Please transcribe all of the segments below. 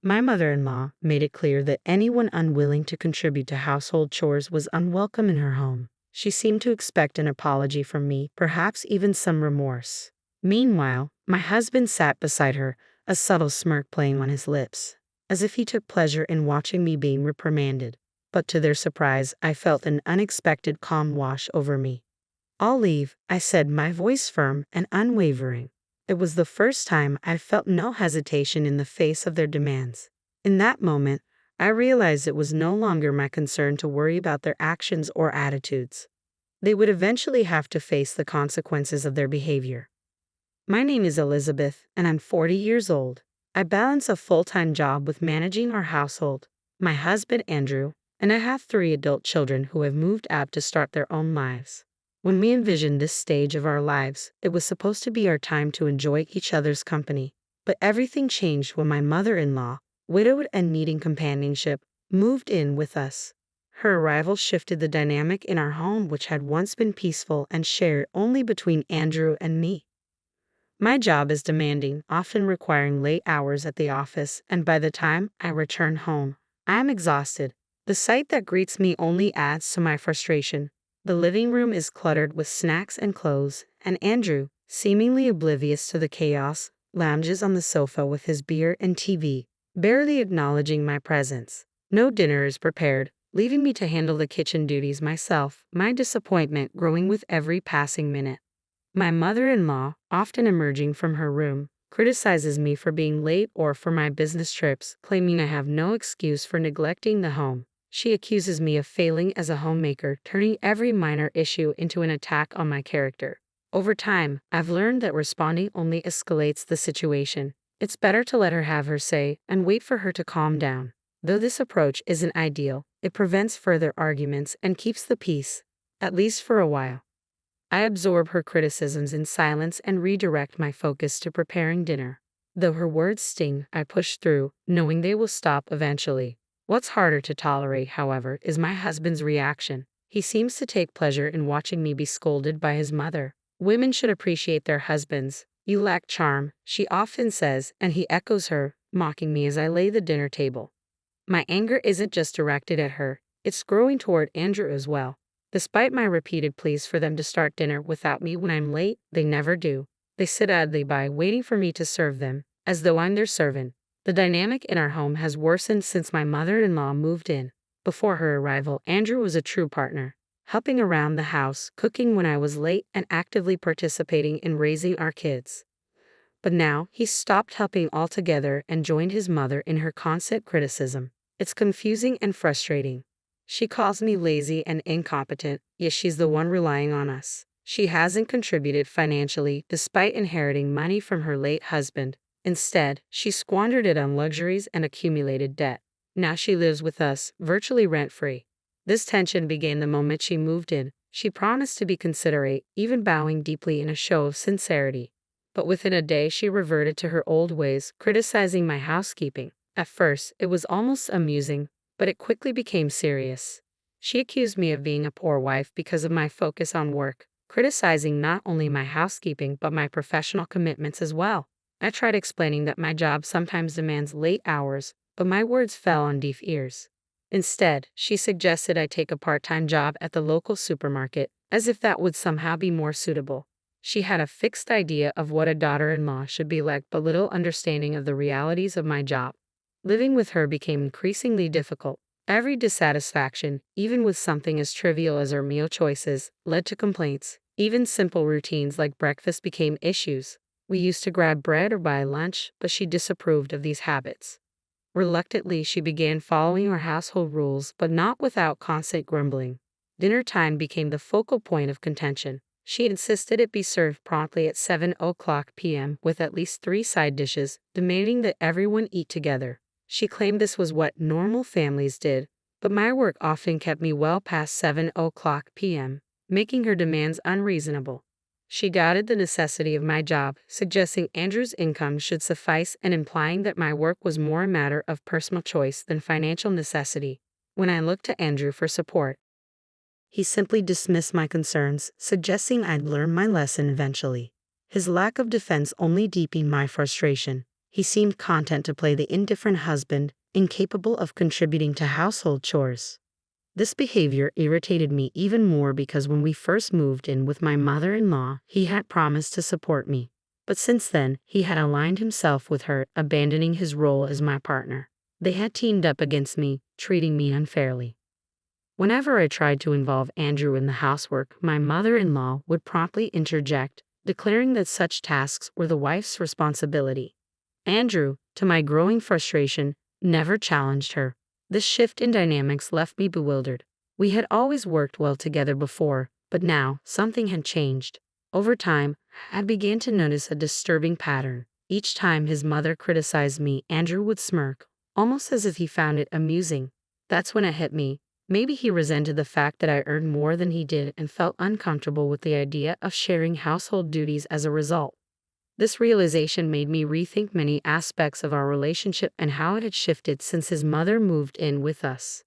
My mother-in-law made it clear that anyone unwilling to contribute to household chores was unwelcome in her home. She seemed to expect an apology from me, perhaps even some remorse. Meanwhile, my husband sat beside her, a subtle smirk playing on his lips, as if he took pleasure in watching me being reprimanded. But to their surprise, I felt an unexpected calm wash over me. "I'll leave," I said, my voice firm and unwavering. It was the first time I felt no hesitation in the face of their demands. In that moment, I realized it was no longer my concern to worry about their actions or attitudes. They would eventually have to face the consequences of their behavior. My name is Elizabeth, and I'm 40 years old. I balance a full-time job with managing our household. My husband, Andrew, and I have 3 adult children who have moved out to start their own lives. When we envisioned this stage of our lives, it was supposed to be our time to enjoy each other's company. But everything changed when my mother-in-law, widowed and needing companionship, moved in with us. Her arrival shifted the dynamic in our home, which had once been peaceful and shared only between Andrew and me. My job is demanding, often requiring late hours at the office, and by the time I return home, I am exhausted. The sight that greets me only adds to my frustration. The living room is cluttered with snacks and clothes, and Andrew, seemingly oblivious to the chaos, lounges on the sofa with his beer and TV, barely acknowledging my presence. No dinner is prepared, leaving me to handle the kitchen duties myself, my disappointment growing with every passing minute. My mother-in-law, often emerging from her room, criticizes me for being late or for my business trips, claiming I have no excuse for neglecting the home. She accuses me of failing as a homemaker, turning every minor issue into an attack on my character. Over time, I've learned that responding only escalates the situation. It's better to let her have her say and wait for her to calm down. Though this approach isn't ideal, it prevents further arguments and keeps the peace, at least for a while. I absorb her criticisms in silence and redirect my focus to preparing dinner. Though her words sting, I push through, knowing they will stop eventually. What's harder to tolerate, however, is my husband's reaction. He seems to take pleasure in watching me be scolded by his mother. "Women should appreciate their husbands. You lack charm," she often says, and he echoes her, mocking me as I lay the dinner table. My anger isn't just directed at her, it's growing toward Andrew as well. Despite my repeated pleas for them to start dinner without me when I'm late, they never do. They sit idly by, waiting for me to serve them, as though I'm their servant. The dynamic in our home has worsened since my mother-in-law moved in. Before her arrival, Andrew was a true partner, helping around the house, cooking when I was late, and actively participating in raising our kids. But now, he's stopped helping altogether and joined his mother in her constant criticism. It's confusing and frustrating. She calls me lazy and incompetent, yet she's the one relying on us. She hasn't contributed financially despite inheriting money from her late husband. Instead, she squandered it on luxuries and accumulated debt. Now she lives with us, virtually rent-free. This tension began the moment she moved in. She promised to be considerate, even bowing deeply in a show of sincerity. But within a day she reverted to her old ways, criticizing my housekeeping. At first, it was almost amusing, but it quickly became serious. She accused me of being a poor wife because of my focus on work, criticizing not only my housekeeping but my professional commitments as well. I tried explaining that my job sometimes demands late hours, but my words fell on deaf ears. Instead, she suggested I take a part-time job at the local supermarket, as if that would somehow be more suitable. She had a fixed idea of what a daughter-in-law should be like, but little understanding of the realities of my job. Living with her became increasingly difficult. Every dissatisfaction, even with something as trivial as our meal choices, led to complaints. Even simple routines like breakfast became issues. We used to grab bread or buy lunch, but she disapproved of these habits. Reluctantly, she began following our household rules, but not without constant grumbling. Dinner time became the focal point of contention. She insisted it be served promptly at 7:00 p.m. with at least 3 side dishes, demanding that everyone eat together. She claimed this was what normal families did, but my work often kept me well past 7:00 p.m., making her demands unreasonable. She doubted the necessity of my job, suggesting Andrew's income should suffice and implying that my work was more a matter of personal choice than financial necessity. When I looked to Andrew for support, he simply dismissed my concerns, suggesting I'd learn my lesson eventually. His lack of defense only deepened my frustration. He seemed content to play the indifferent husband, incapable of contributing to household chores. This behavior irritated me even more because when we first moved in with my mother-in-law, he had promised to support me. But since then, he had aligned himself with her, abandoning his role as my partner. They had teamed up against me, treating me unfairly. Whenever I tried to involve Andrew in the housework, my mother-in-law would promptly interject, declaring that such tasks were the wife's responsibility. Andrew, to my growing frustration, never challenged her. This shift in dynamics left me bewildered. We had always worked well together before, but now something had changed. Over time, I began to notice a disturbing pattern. Each time his mother criticized me, Andrew would smirk, almost as if he found it amusing. That's when it hit me. Maybe he resented the fact that I earned more than he did and felt uncomfortable with the idea of sharing household duties as a result. This realization made me rethink many aspects of our relationship and how it had shifted since his mother moved in with us.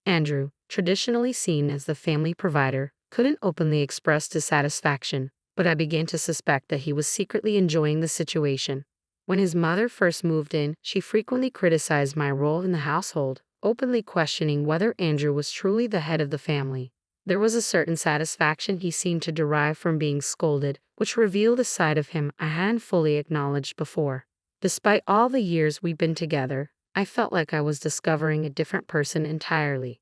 Andrew, traditionally seen as the family provider, couldn't openly express dissatisfaction, but I began to suspect that he was secretly enjoying the situation. When his mother first moved in, she frequently criticized my role in the household, openly questioning whether Andrew was truly the head of the family. There was a certain satisfaction he seemed to derive from being scolded, which revealed a side of him I hadn't fully acknowledged before. Despite all the years we'd been together, I felt like I was discovering a different person entirely.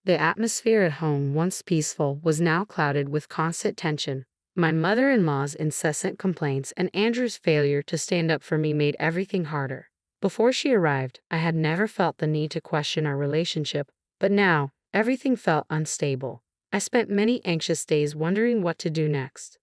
The atmosphere at home, once peaceful, was now clouded with constant tension. My mother-in-law's incessant complaints and Andrew's failure to stand up for me made everything harder. Before she arrived, I had never felt the need to question our relationship, but now, everything felt unstable. I spent many anxious days wondering what to do next.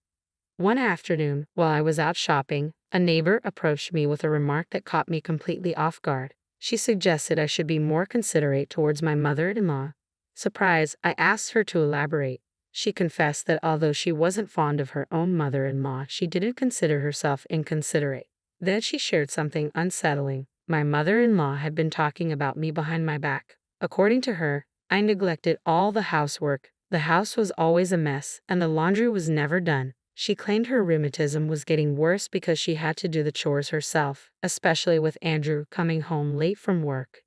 One afternoon, while I was out shopping, a neighbor approached me with a remark that caught me completely off guard. She suggested I should be more considerate towards my mother-in-law. Surprised, I asked her to elaborate. She confessed that although she wasn't fond of her own mother-in-law, she didn't consider herself inconsiderate. Then she shared something unsettling. My mother-in-law had been talking about me behind my back. According to her, I neglected all the housework. The house was always a mess, and the laundry was never done. She claimed her rheumatism was getting worse because she had to do the chores herself, especially with Andrew coming home late from work.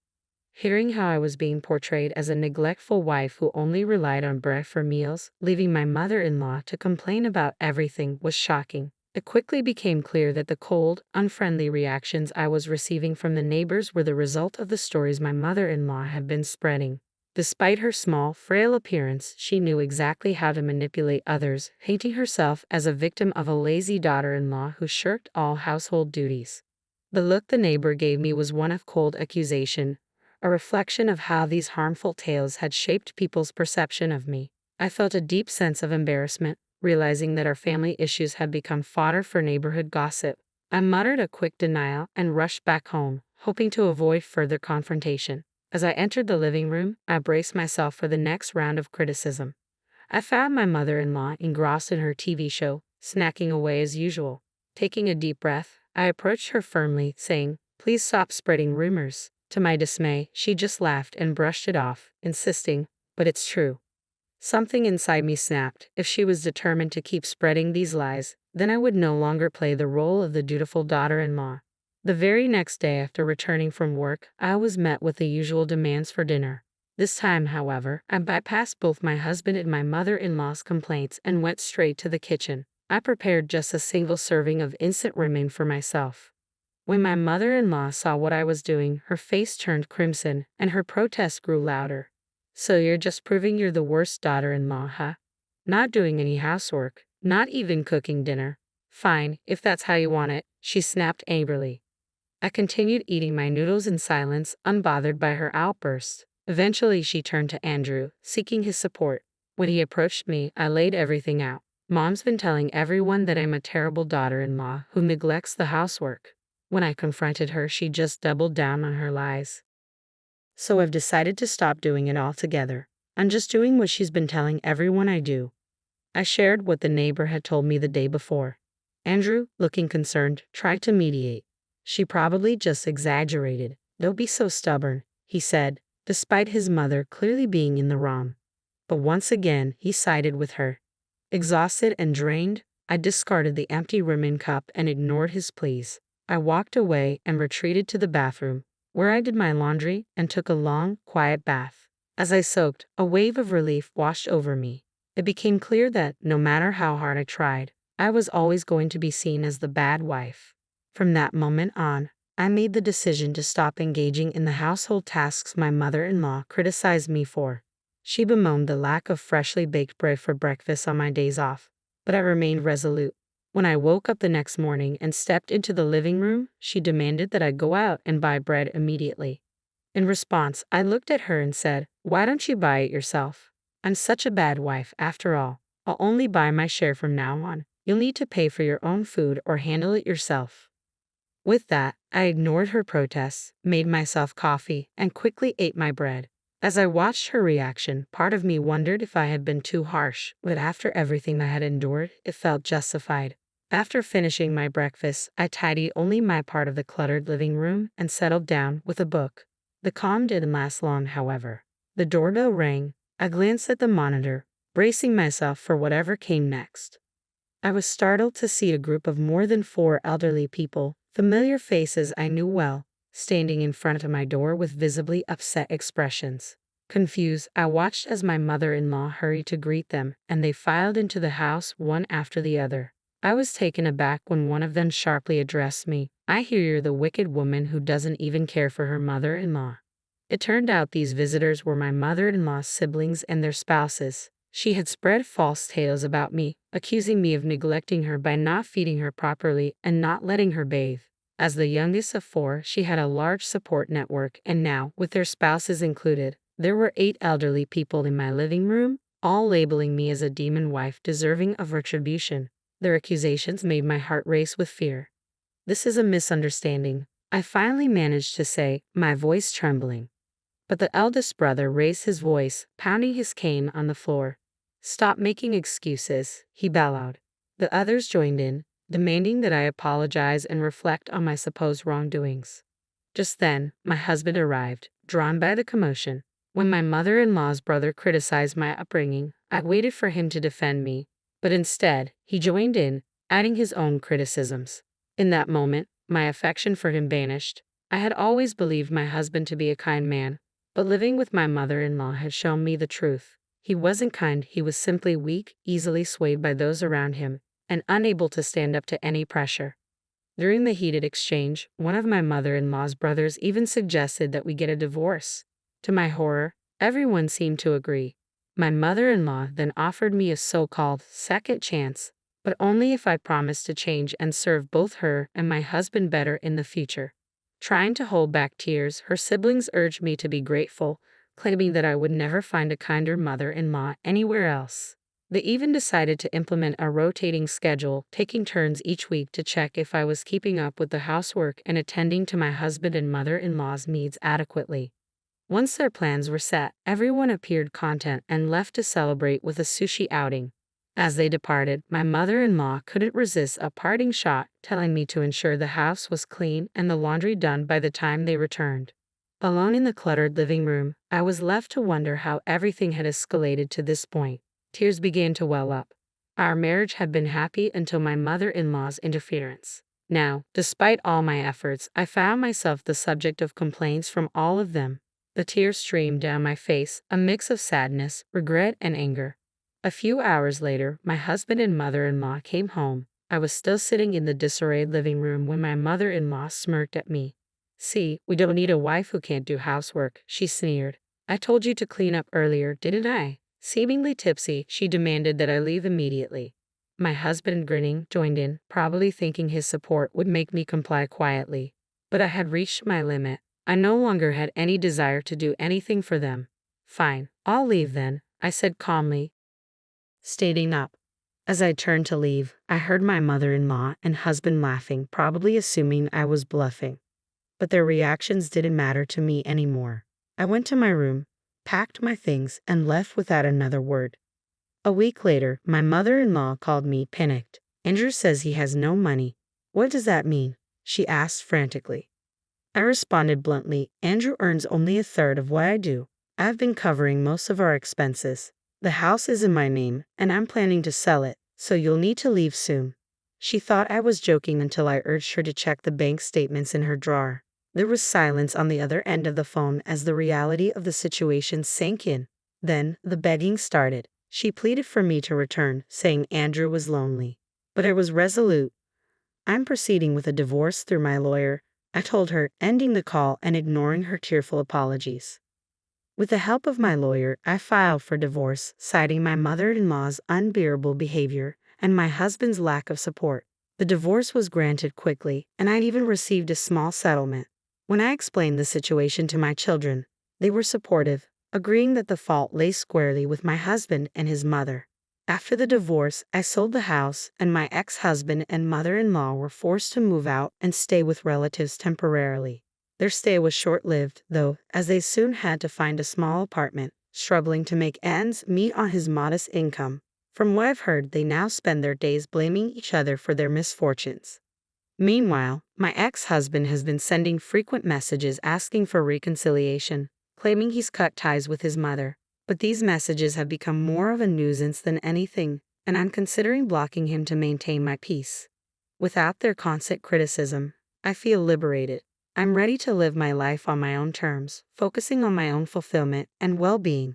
Hearing how I was being portrayed as a neglectful wife who only relied on bread for meals, leaving my mother-in-law to complain about everything, was shocking. It quickly became clear that the cold, unfriendly reactions I was receiving from the neighbors were the result of the stories my mother-in-law had been spreading. Despite her small, frail appearance, she knew exactly how to manipulate others, painting herself as a victim of a lazy daughter-in-law who shirked all household duties. The look the neighbor gave me was one of cold accusation, a reflection of how these harmful tales had shaped people's perception of me. I felt a deep sense of embarrassment, realizing that our family issues had become fodder for neighborhood gossip. I muttered a quick denial and rushed back home, hoping to avoid further confrontation. As I entered the living room, I braced myself for the next round of criticism. I found my mother-in-law engrossed in her TV show, snacking away as usual. Taking a deep breath, I approached her firmly, saying, "Please stop spreading rumors." To my dismay, she just laughed and brushed it off, insisting, "But it's true." Something inside me snapped. If she was determined to keep spreading these lies, then I would no longer play the role of the dutiful daughter-in-law. The very next day after returning from work, I was met with the usual demands for dinner. This time, however, I bypassed both my husband and my mother-in-law's complaints and went straight to the kitchen. I prepared just a single serving of instant ramen for myself. When my mother-in-law saw what I was doing, her face turned crimson, and her protest grew louder. "So you're just proving you're the worst daughter-in-law, huh? Not doing any housework, not even cooking dinner. Fine, if that's how you want it," she snapped angrily. I continued eating my noodles in silence, unbothered by her outburst. Eventually, she turned to Andrew, seeking his support. When he approached me, I laid everything out. "Mom's been telling everyone that I'm a terrible daughter-in-law who neglects the housework." When I confronted her, she just doubled down on her lies. "So I've decided to stop doing it altogether. I'm just doing what she's been telling everyone I do." I shared what the neighbor had told me the day before. Andrew, looking concerned, tried to mediate. "She probably just exaggerated. Don't be so stubborn," he said, despite his mother clearly being in the wrong. But once again, he sided with her. Exhausted and drained, I discarded the empty ramen cup and ignored his pleas. I walked away and retreated to the bathroom, where I did my laundry and took a long, quiet bath. As I soaked, a wave of relief washed over me. It became clear that, no matter how hard I tried, I was always going to be seen as the bad wife. From that moment on, I made the decision to stop engaging in the household tasks my mother-in-law criticized me for. She bemoaned the lack of freshly baked bread for breakfast on my days off, but I remained resolute. When I woke up the next morning and stepped into the living room, she demanded that I go out and buy bread immediately. In response, I looked at her and said, "Why don't you buy it yourself? I'm such a bad wife, after all. I'll only buy my share from now on. You'll need to pay for your own food or handle it yourself." With that, I ignored her protests, made myself coffee, and quickly ate my bread. As I watched her reaction, part of me wondered if I had been too harsh, but after everything I had endured, it felt justified. After finishing my breakfast, I tidied only my part of the cluttered living room and settled down with a book. The calm didn't last long, however. The doorbell rang. I glanced at the monitor, bracing myself for whatever came next. I was startled to see a group of more than 4 elderly people, familiar faces I knew well, standing in front of my door with visibly upset expressions. Confused, I watched as my mother-in-law hurried to greet them, and they filed into the house one after the other. I was taken aback when one of them sharply addressed me. "I hear you're the wicked woman who doesn't even care for her mother-in-law." It turned out these visitors were my mother-in-law's siblings and their spouses. She had spread false tales about me, accusing me of neglecting her by not feeding her properly and not letting her bathe. As the youngest of 4, she had a large support network, and now, with their spouses included, there were 8 elderly people in my living room, all labeling me as a demon wife deserving of retribution. Their accusations made my heart race with fear. "This is a misunderstanding," I finally managed to say, my voice trembling. But the eldest brother raised his voice, pounding his cane on the floor. "Stop making excuses," he bellowed. The others joined in, demanding that I apologize and reflect on my supposed wrongdoings. Just then, my husband arrived, drawn by the commotion. When my mother-in-law's brother criticized my upbringing, I waited for him to defend me, but instead, he joined in, adding his own criticisms. In that moment, my affection for him vanished. I had always believed my husband to be a kind man, but living with my mother-in-law had shown me the truth. He wasn't kind, he was simply weak, easily swayed by those around him, and unable to stand up to any pressure. During the heated exchange, one of my mother-in-law's brothers even suggested that we get a divorce. To my horror, everyone seemed to agree. My mother-in-law then offered me a so-called second chance, but only if I promised to change and serve both her and my husband better in the future. Trying to hold back tears, her siblings urged me to be grateful, claiming that I would never find a kinder mother-in-law anywhere else. They even decided to implement a rotating schedule, taking turns each week to check if I was keeping up with the housework and attending to my husband and mother-in-law's needs adequately. Once their plans were set, everyone appeared content and left to celebrate with a sushi outing. As they departed, my mother-in-law couldn't resist a parting shot, telling me to ensure the house was clean and the laundry done by the time they returned. Alone in the cluttered living room, I was left to wonder how everything had escalated to this point. Tears began to well up. Our marriage had been happy until my mother-in-law's interference. Now, despite all my efforts, I found myself the subject of complaints from all of them. The tears streamed down my face, a mix of sadness, regret, and anger. A few hours later, my husband and mother-in-law came home. I was still sitting in the disarrayed living room when my mother-in-law smirked at me. "See, we don't need a wife who can't do housework," she sneered. "I told you to clean up earlier, didn't I?" Seemingly tipsy, she demanded that I leave immediately. My husband, grinning, joined in, probably thinking his support would make me comply quietly. But I had reached my limit. I no longer had any desire to do anything for them. "Fine, I'll leave then," I said calmly, standing up. As I turned to leave, I heard my mother-in-law and husband laughing, probably assuming I was bluffing. But their reactions didn't matter to me anymore. I went to my room, packed my things, and left without another word. A week later, my mother-in-law called me, panicked. "Andrew says he has no money." "What does that mean?" she asked frantically. I responded bluntly, "Andrew earns only a third of what I do. I've been covering most of our expenses. The house is in my name, and I'm planning to sell it, so you'll need to leave soon." She thought I was joking until I urged her to check the bank statements in her drawer. There was silence on the other end of the phone as the reality of the situation sank in. Then, the begging started. She pleaded for me to return, saying Andrew was lonely. But I was resolute. I'm proceeding with a divorce through my lawyer, I told her, ending the call and ignoring her tearful apologies. With the help of my lawyer, I filed for divorce, citing my mother-in-law's unbearable behavior and my husband's lack of support. The divorce was granted quickly, and I even received a small settlement. When I explained the situation to my children, they were supportive, agreeing that the fault lay squarely with my husband and his mother. After the divorce, I sold the house, and my ex-husband and mother-in-law were forced to move out and stay with relatives temporarily. Their stay was short-lived, though, as they soon had to find a small apartment, struggling to make ends meet on his modest income. From what I've heard, they now spend their days blaming each other for their misfortunes. Meanwhile, my ex-husband has been sending frequent messages asking for reconciliation, claiming he's cut ties with his mother. But these messages have become more of a nuisance than anything, and I'm considering blocking him to maintain my peace. Without their constant criticism, I feel liberated. I'm ready to live my life on my own terms, focusing on my own fulfillment and well-being.